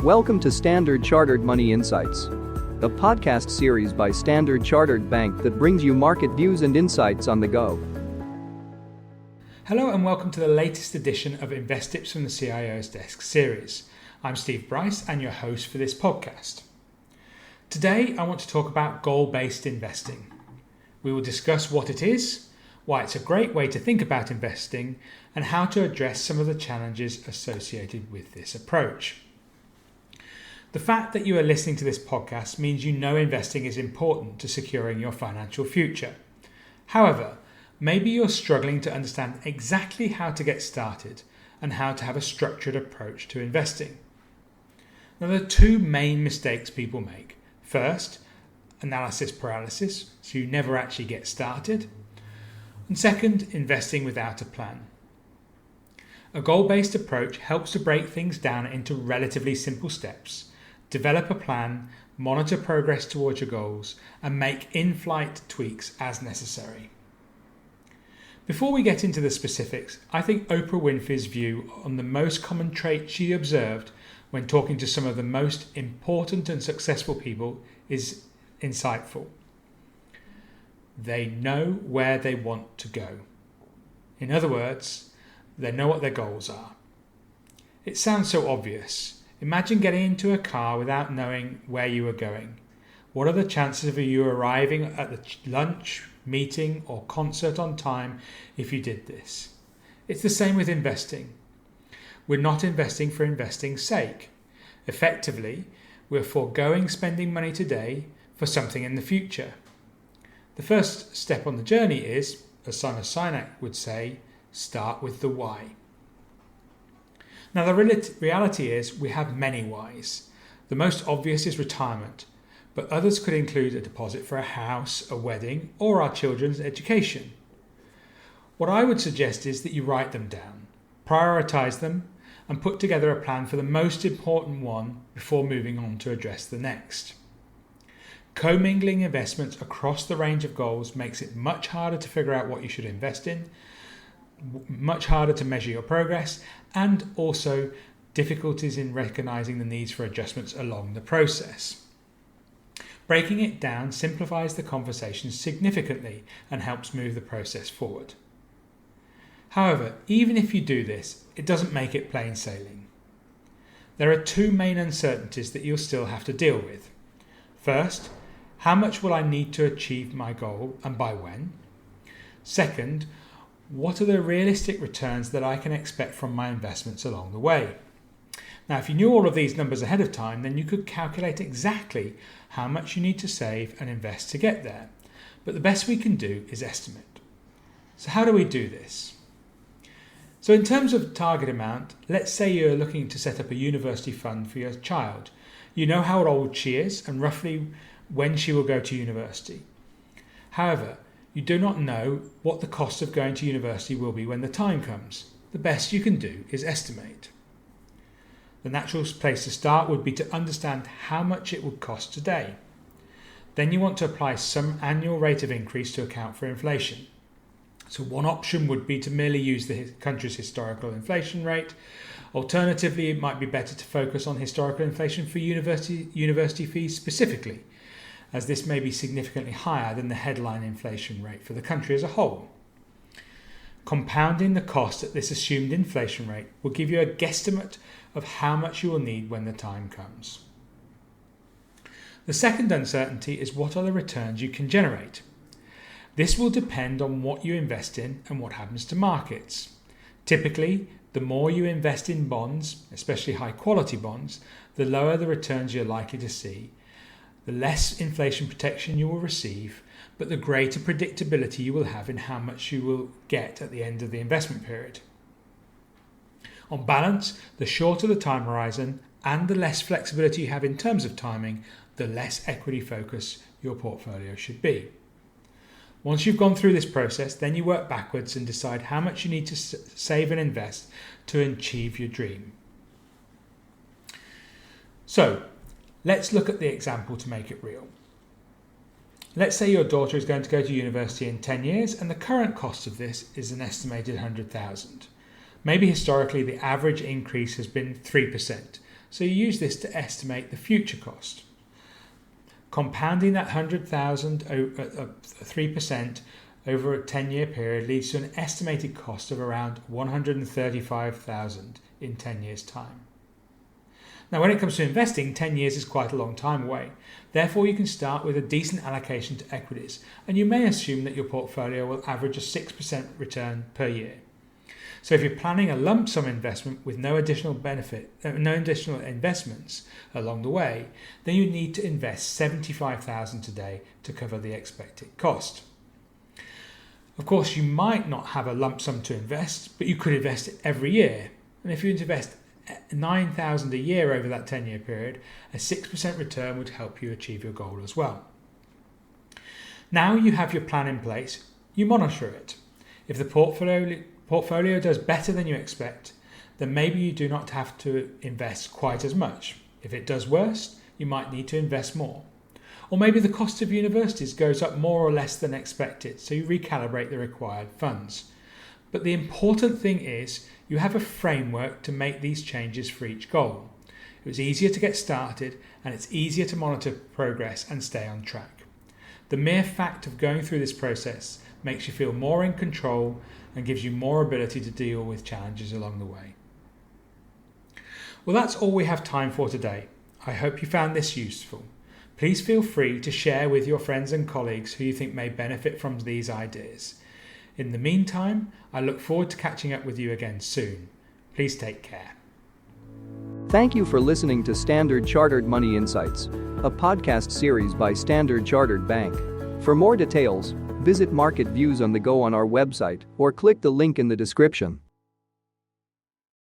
Welcome to Standard Chartered Money Insights, a podcast series by Standard Chartered Bank that brings you market views and insights on the go. Hello and welcome to the latest edition of InvesTips from the CIO's Desk series. I'm Steve Brice and your host for this podcast. Today I want to talk about goal-based investing. We will discuss what it is, why it's a great way to think about investing, and how to address some of the challenges associated with this approach. The fact that you are listening to this podcast means you know investing is important to securing your financial future. However, maybe you're struggling to understand exactly how to get started and how to have a structured approach to investing. Now, there are two main mistakes people make. First, analysis paralysis, so you never actually get started. And second, investing without a plan. A goal-based approach helps to break things down into relatively simple steps, develop a plan, monitor progress towards your goals, and make in-flight tweaks as necessary. Before we get into the specifics, I think Oprah Winfrey's view on the most common trait she observed when talking to some of the most important and successful people is insightful. They know where they want to go. In other words, they know what their goals are. It sounds so obvious. Imagine getting into a car without knowing where you are going. What are the chances of you arriving at the lunch, meeting, or concert on time if you did this? It's the same with investing. We're not investing for investing's sake. Effectively, we're foregoing spending money today for something in the future. The first step on the journey is, as Simon Sinek would say, start with the why. Now, the reality is we have many whys. The most obvious is retirement, but others could include a deposit for a house, a wedding, or our children's education. What I would suggest is that you write them down, prioritize them, and put together a plan for the most important one before moving on to address the next. Commingling investments across the range of goals makes it much harder to figure out what you should invest in, much harder to measure your progress, and also difficulties in recognizing the needs for adjustments along the process. Breaking it down simplifies the conversation significantly and helps move the process forward. However, even if you do this, it doesn't make it plain sailing. There are two main uncertainties that you'll still have to deal with. First, how much will I need to achieve my goal and by when? Second, what are the realistic returns that I can expect from my investments along the way? Now, if you knew all of these numbers ahead of time, then you could calculate exactly how much you need to save and invest to get there. But the best we can do is estimate. So how do we do this? So in terms of target amount, let's say you're looking to set up a university fund for your child. You know how old she is and roughly when she will go to university. However, you do not know what the cost of going to university will be when the time comes. The best you can do is estimate. The natural place to start would be to understand how much it would cost today. Then you want to apply some annual rate of increase to account for inflation. So one option would be to merely use the country's historical inflation rate. Alternatively, it might be better to focus on historical inflation for university fees specifically, as this may be significantly higher than the headline inflation rate for the country as a whole. Compounding the cost at this assumed inflation rate will give you a guesstimate of how much you will need when the time comes. The second uncertainty is what are the returns you can generate. This will depend on what you invest in and what happens to markets. Typically, the more you invest in bonds, especially high quality bonds, the lower the returns you're likely to see. The less inflation protection you will receive, but the greater predictability you will have in how much you will get at the end of the investment period. On balance, the shorter the time horizon and the less flexibility you have in terms of timing, the less equity focused your portfolio should be. Once you've gone through this process, then you work backwards and decide how much you need to save and invest to achieve your dream. So, let's look at the example to make it real. Let's say your daughter is going to go to university in 10 years and the current cost of this is an estimated 100,000. Maybe historically the average increase has been 3%, so you use this to estimate the future cost. Compounding that 100,000 at 3% over a 10-year period leads to an estimated cost of around 135,000 in 10 years' time. Now, when it comes to investing, 10 years is quite a long time away. Therefore, you can start with a decent allocation to equities, and you may assume that your portfolio will average a 6% return per year. So if you're planning a lump sum investment with no additional investments along the way, then you need to invest 75,000 today to cover the expected cost. Of course, you might not have a lump sum to invest, but you could invest it every year. And if you invest 9,000 a year over that 10-year period, a 6% return would help you achieve your goal as well. Now you have your plan in place, you monitor it. If the portfolio does better than you expect, then maybe you do not have to invest quite as much. If it does worse, you might need to invest more. Or maybe the cost of universities goes up more or less than expected, so you recalibrate the required funds. But the important thing is you have a framework to make these changes for each goal. It was easier to get started, and it's easier to monitor progress and stay on track. The mere fact of going through this process makes you feel more in control and gives you more ability to deal with challenges along the way. Well, that's all we have time for today. I hope you found this useful. Please feel free to share with your friends and colleagues who you think may benefit from these ideas. In the meantime, I look forward to catching up with you again soon. Please take care. Thank you for listening to Standard Chartered Money Insights, a podcast series by Standard Chartered Bank. For more details, visit Market Views on the Go on our website or click the link in the description.